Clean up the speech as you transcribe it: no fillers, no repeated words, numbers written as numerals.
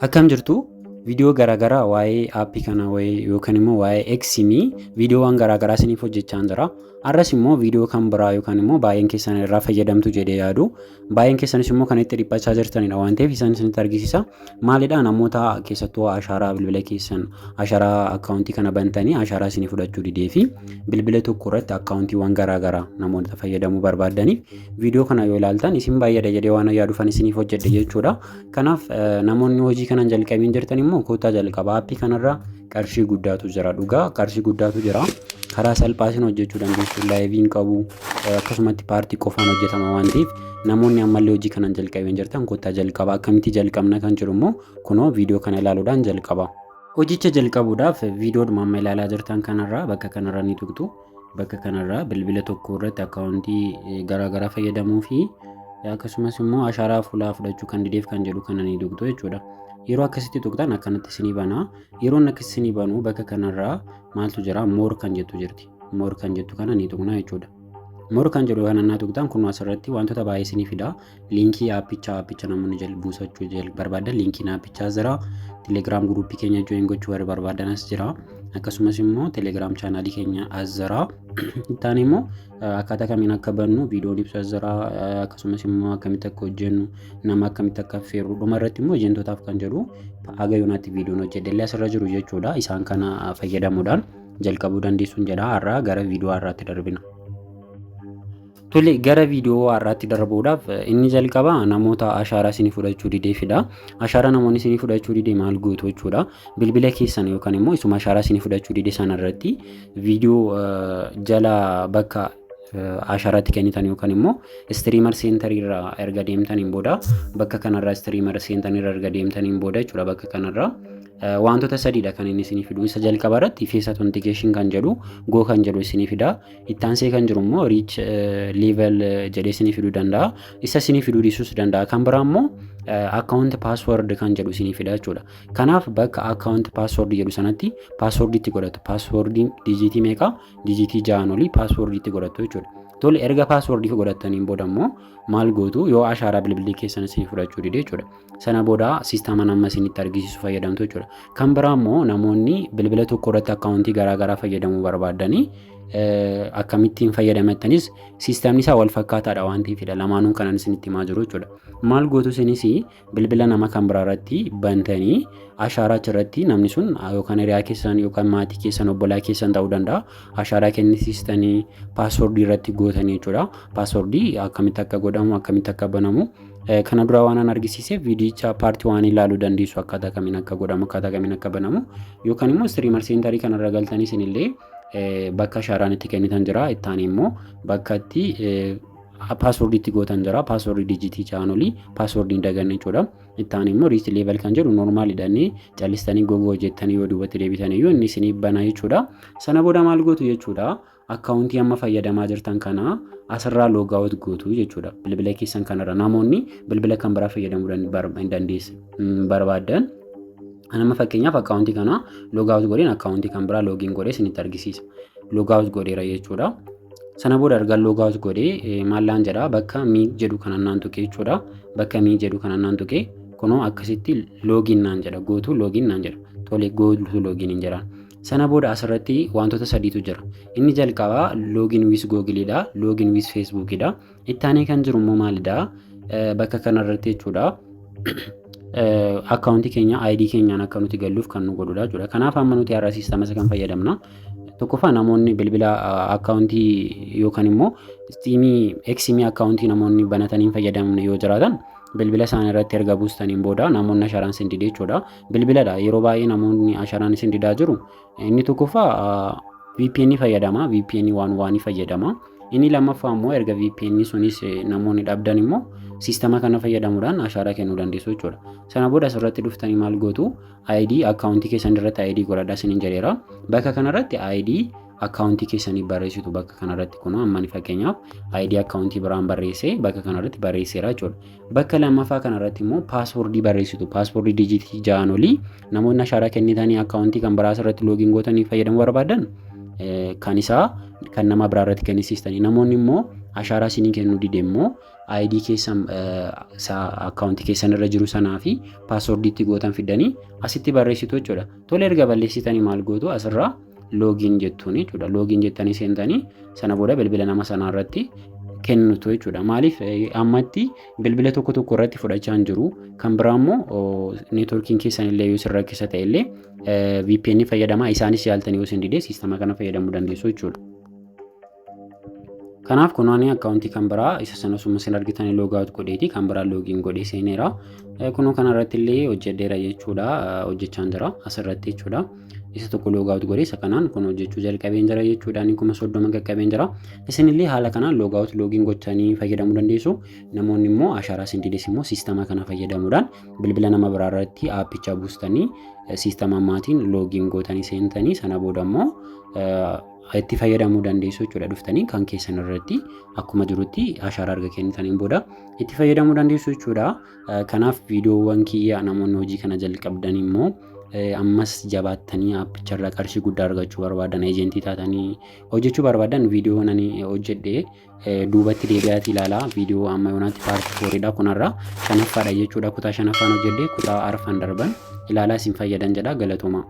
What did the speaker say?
Akkam jirtu viidiyoo garaagaraa waa'ee aappii kana yookaan immoo waa'ee Eksimii viidiyoowwan garaagaraa isiniif hojjechaa jira. Har'as immoo viidiyoo kan biraa yookaan immoo baay'een keessan irraa fayyadamtu jedhee yaadu. Baay'een keessanis immoo kan itti dhiphachaa jirtanidha waan ta'eef isaan isinitti argisiisa. Maalidhaa namoota keessattuu ashaaraa bilbila keessan ashaaraa akkaawuntii kana bantanii ashaaraa isinii fudhachuu didee fi bilbila tokko irratti akkaawuntiiwwan garaagaraa namoota fayyadamuu barbaadaniif viidiyoo kana yoo ilaaltan isin baay'eedha jedhee waan yaadufan isiniif hojjedhe jechuudha. Kanaaf namoonni hojii kanan jalqabiin jirtan immoo kootaa jalqaba aappii kanarraa qarshii guddaatu jira dhugaa qarshii guddaatu jira karaa salphaatiin hojjechuu dandeessu laayiviin qabu akkasumatti paartii qofaan hojjetama waan ta'eef namoonni ammallee hojii kanan jalqabiin jirtan kootaa jalqaba akkamitti jalqabna kan jedhu immoo kunoo viidiyoo kana ilaaluudhaan jalqaba. Hojicha jalqabuudhaaf viidiyoodhuma amma ilaalaa jirtan kanarraa bakka kanarra ni tuqxu bakka kanarraa bilbila tokko irratti akkaawuntii garaagaraa fayyadamuu fi akkasumas immoo ashaaraa fuulaa fudhachuu kan dideef kan jedhu kana ni tuqxu jechuudha. Yeroo akkasitti tuqxan akkanatti isinii banaa. Yeroo akkasitti isinii banuu bakka kanarraa maaltu jira moor kan jettu jirti. Moor kan jettu kana ni tuqna jechuudha. Moor kan jedhu kana naa tuqxan kun asirratti wantoota baay'ee isinii fida. Liinkii aappicha namoonni buusachuu barbaadan liinkiin aappichaa jira. Telegiraam guruupii keenya join gochuu barbaadan as jira. Akkasumas immoo telegiraam chaanaalii keenya as jira. Ittaan immoo akkaataa kamiin akka bannu viidiyoon ibsu as jira. Akkasumas immoo akkamitti akka hojjennu nama akkamitti akka affeerru dhuma irratti immoo ejentootaaf kan jedhu haga yoonaatti viidiyoon hojjedhe asirra jiru jechuudha. Isaan kana fayyadamuudhaan jalqabuu dandeessuun jedha. Har'aa gara viidiyoo har'aatti darbina. Tole gara viidiyoo har'aatti darbuudhaaf inni jalqaba namoota ashaaraa isinii fudhachuu dideefidha. Ashaaraa namoonni isinii fudhachuu didee maal gootu jechuudha. Bilbila keessan yookaan immoo isuma ashaaraa isinii fudhachuu didee sanarratti viidiyoo jala bakka ashaaraatti kennitan yookaan immoo istiriimar seentariirraa erga deemtaniin booda bakka kanarraa istiriimar seentariirraa erga deemtaniin booda jechuudha bakka kanarraa wantoota sadiidha kan inni isinii fidu. Isa jalqaba irratti face authentication kan jedhu go kan jedhu isinii fida. Ittaansee kan jiru immoo reach level jedhee isinii fiduu danda'a. Isa isinii fiduu dhiisuus danda'a. Kan biraa immoo account password kan jedhu isinii fida jechuudha. Kanaaf bakka account password jedhu sanatti password itti godhatu. Passwordiin dijiitii meeqa? Dijiitii 6 olii password itti godhatu jechuudha. Tole erga passwordii godhataniin booda immoo maal gootu yoo ashaaraa bilbilii keessan isinii fudhachuu didee jechuudha. Sana booda siistaaman amma isinitti argisiisu fayyadamtu jechuudha. Kan biraa immoo namoonni bilbila tokko irratti akkaawuntii garaagaraa fayyadamuu barbaadanii akkamittiin fayyadamattanis siistaamni isaa wal fakkaataadha waan ta'eefidha. Lamaanuun kanan isinitti himaa jiru jechuudha. Maal gootu isinis bilbila nama kan biraa irratti bantanii ashaaraa irratti namni sun yookaan hiriyaa keessan yookaan maatii keessan obbolaa keessan ta'uu danda'a. Ashaaraa kennisiistanii paaswordii irratti gootanii jechuudha. Paaswordii akkamitti akka godhamu akkamitti akka banamu kana dura waan an argisiiseef viidiyicha paartii waan ilaaluu dandeessu akkaataa kamiin akka godhamu akkaataa kamiin akka banamu yookaan immoo istiriimar seentarii kanarra galtanii isinillee bakka ashaaraan itti kennitan jira. Ittaan immoo bakka itti paaswordii itti gootan jira. Paaswordii dijiitii 6 olii paaswordiin daganne jechuudha. Ittaan immoo riisti leevel kan jedhu noormaalidhanii callistanii gogoo hojjettanii yoo duubatti deebitanii yoo inni isinii banaa jechuudha. Sana booda maal gootu jechuudha. Akkaawuntii amma fayyadamaa jirtan kana asirraa loogaawut gootu jechuudha. Bilbila keessan kanarra namoonni bilbila kan biraa fayyadamuu barbaadan anama fakkeenyaaf akkaawuntii kana loogaawut godheen akkaawuntii kan biraa loogiin godhee isinitti argisiisa. Loogaawut godheera jechuudha. Sana booda erga loogaawut godhee maallaan jedha bakka mii jedhu kanan naan tuqee jechuudha. Bakka mii jedhu kanan naan tuqee kunoo akkasitti loogiin naan jedha gootu loogiin naan jedha. Tole gootu loogiin hin jedhaan. Sana booda asirratti wantoota sadiitu jira. Inni jalqabaa login with Googleedha, login with Facebookidha. Ittaanee kan jiru immoo maalidha? Bakka kanarratti jechuudha. Akkaawuntii keenya ID keenyaan akka nuti galluuf kan nu godhudha jechuudha. Kanaaf amma nuti har'a siistama isa kan fayyadamna. Tokkoffaa namoonni bilbila akkaawuntii yookaan immoo Eksimii akkaawuntii namoonni banatanii fayyadamne yoo jiraatan bilbila isaanii irratti erga buustaniin booda namoonni ashaaraan isin didee jechuudha. Bilbiladha yeroo baay'ee namoonni ashaaraan isin didaa jiru. Inni tokkoffaa VPN fayyadama. VPN waan fayyadama. Inni lammaffaa immoo erga VPN sunis namoonni dhabdan immoo siistama kana fayyadamuudhaan ashaaraa kennuu dandeessu jechuudha. Sana booda asirratti dhuftanii maal gootu ID akkaawuntii keessan irratti ID godhadhaa isiniin jedheera. Bakka kanarratti ID akkaawuntii keessanii barreessitu bakka kanarratti kunoo ammani fakkeenyaaf ID akkaawuntii biraan barreessee bakka kanarratti barreesseera jechuudha. Bakka lammaffaa kanarratti immoo paaswordii barreessitu. Paaswordii dijiitii 6 olii namoonni ashaaraa kennitanii akkaawuntii kan biraa irratti loogiin gootanii fayyadamuu barbaadan kan isaa kan nama biraa irratti kennisiistanii namoonni immoo ashaaraa isinii kennuu dide immoo ID keessan akkaawuntii keessan irra jiru sanaa fi paaswoordii itti gootan fidanii asitti barreessitu jechuudha. Tole erga balleessitanii maal gootu asirraa loogiin jettuun jechuudha. Loogiin jettanii seentanii sana booda bilbila nama sanaa irratti kennitu jechuudha. Maaliif ammatti bilbila tokko tokko irratti fudhachaa hin jiru. Kan biraa immoo neetworkiin keessan illee yoo sirra keessa ta'e illee VPN fayyadamaa isaanis yaaltanii yoo isin dide siistama kana fayyadamuu dandeessu jechuudha. Kanaaf kunoonni akkaawuntii kan biraa isa sana summa isin argitanii loogaawut godheeti kan biraa loogiin godhee seeneera. Kunoo kanarratti illee hojjedheera jechuudha. Hojjechaan jira asirratti jechuudha. Isa tokko loogaawut godhee isa kanaan kun hojjechuu jalqabeen jira jechuudha. Inni 30 qaqqabeen jira. Isin illee haala kanaan loogaawut loogiin gochanii fayyadamuu dandeessu. Namoonni immoo ashaaraa isin dides immoo siistama kana fayyadamuudhaan bilbila nama biraa irratti aappicha buustanii siistama ammaatiin loogiin gootanii seentanii sana booda immoo itti fayyadamuu dandeessu jechuudha. Dhuftanii kan keessan irratti akkuma jirutti ashaaraa arga kennitaniin booda itti fayyadamuu dandeessu jechuudha. Kanaaf viidiyoowwan kiyya namoonni hojii kana jalqabdan immoo ammas jabaattanii aappicharraa qarshii guddaa argachuu barbaadan eejentii taatanii hojjechuu barbaadan viidiyoo nani hojjedhee duubatti deebi'aati ilaalaa. Viidiyoo amma yoonaatti paartii 4dha kunarraa 5ffaadha jechuudha. Kutaa 5ffaan hojjedhee kutaa 4ffaan darban ilaalaa isin fayyadan jedha. Galatooma.